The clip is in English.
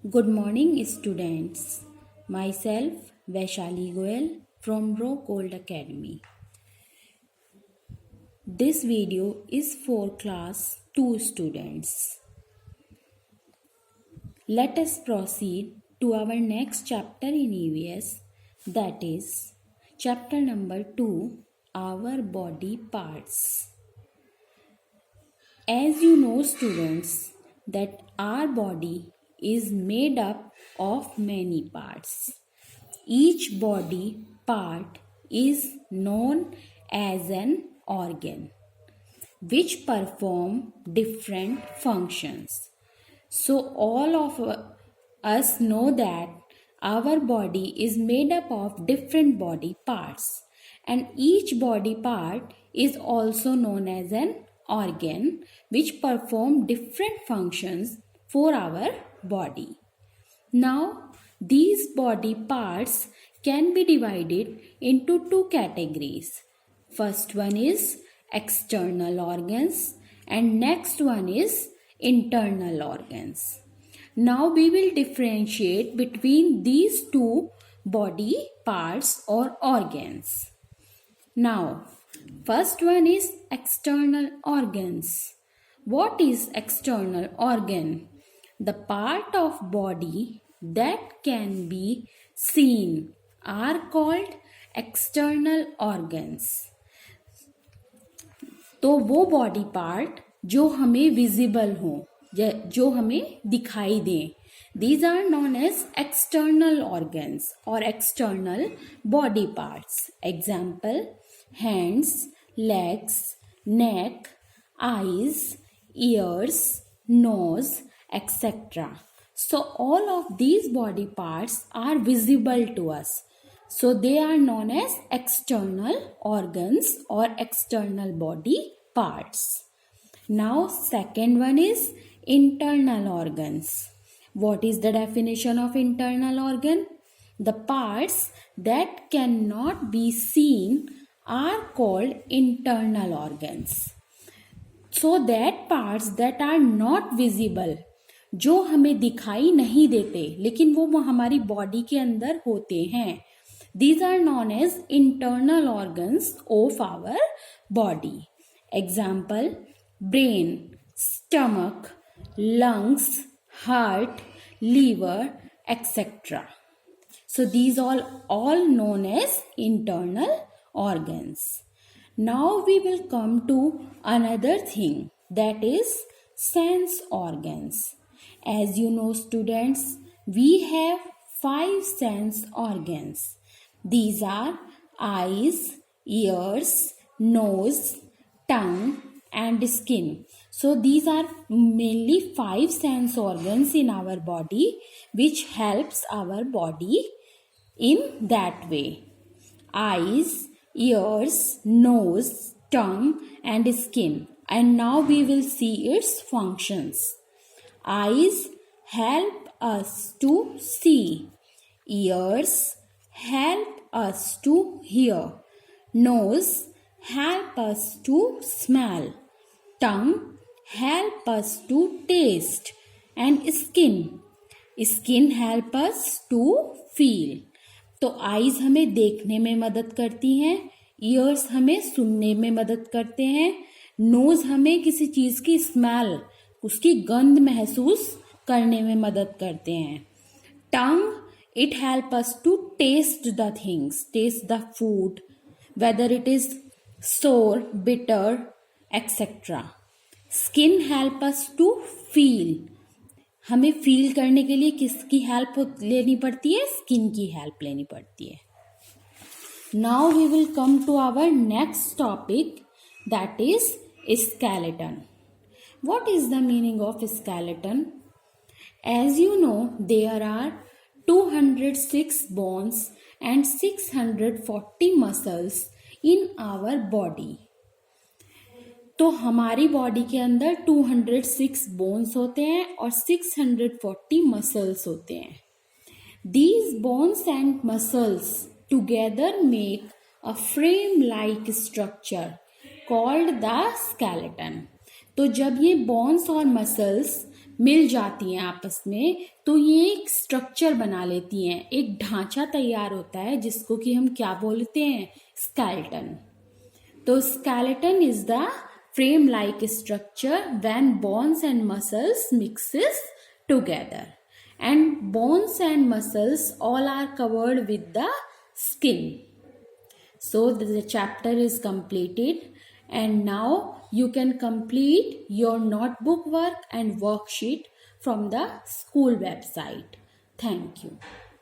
Good morning, students. Myself, Vaishali Goel from Rock Gold Academy. This video is for class 2 students. Let us proceed to our next chapter in EVS, that is chapter number 2, Our Body Parts. As you know, students, that our body is made up of many parts. Each body part is known as an organ which perform different functions. So all of us know that our body is made up of different body parts, and each body part is also known as an organ which perform different functions for our body. Now, these body parts can be divided into two categories. First one is external organs and next one is internal organs. Now we will differentiate between these two body parts or organs. Now, first one is external organs. What is external organ? The part of body that can be seen are called external organs. तो वो body part जो हमें visible हो, जो हमें दिखाई दें, these are known as external organs or external body parts. Example: hands, legs, neck, eyes, ears, nose, etc. So all of these body parts are visible to us. So they are known as external organs or external body parts. Now second one is internal organs. What is the definition of internal organ? The parts that cannot be seen are called internal organs. So that parts that are not visible, जो हमें दिखाई नहीं देते लेकिन वो हमारी body के अंदर होते हैं, these are known as internal organs of our body. Example: brain, stomach, lungs, heart, liver, etc. So these all known as internal organs. Now we will come to another thing, that is sense organs. As you know, students, we have 5 sense organs. These are eyes, ears, nose, tongue and skin. So these are mainly 5 sense organs in our body which helps our body in that way. Eyes, ears, nose, tongue and skin. And now we will see its functions. Eyes help us to see. Ears help us to hear. Nose help us to smell. Tongue help us to taste. And skin help us to feel. तो eyes हमें देखने में मदद करती हैं, years हमें सुनने में मदद करते हैं, नोज हमें किसी चीज की स्मेल, उसकी गंध महसूस करने में मदद करते हैं. टंग, it help us to taste the things, taste the food, whether it is sour, bitter, etc. Skin help us to feel. हमें फील करने के लिए किसकी हेल्प लेनी पड़ती है? स्किन की हेल्प लेनी पड़ती है. Now we will come to our next topic, that is skeleton. What is the meaning of skeleton? As you know, there are 206 bones and 640 muscles in our body. तो हमारी body के अंदर 206 bones होते हैं और 640 मसल्स होते हैं. These bones and muscles together make a frame-like structure called the skeleton. तो जब ये बोन्स और मसल्स मिल जाती हैं आपस में तो ये एक स्ट्रक्चर बना लेती हैं, एक ढांचा तैयार होता है जिसको कि हम क्या बोलते हैं, स्केलेटन। तो skeleton is the frame like structure when bones and muscles mixes together, and bones and muscles all are covered with the skin. So the chapter is completed, and now you can complete your notebook work and worksheet from the school website. Thank you.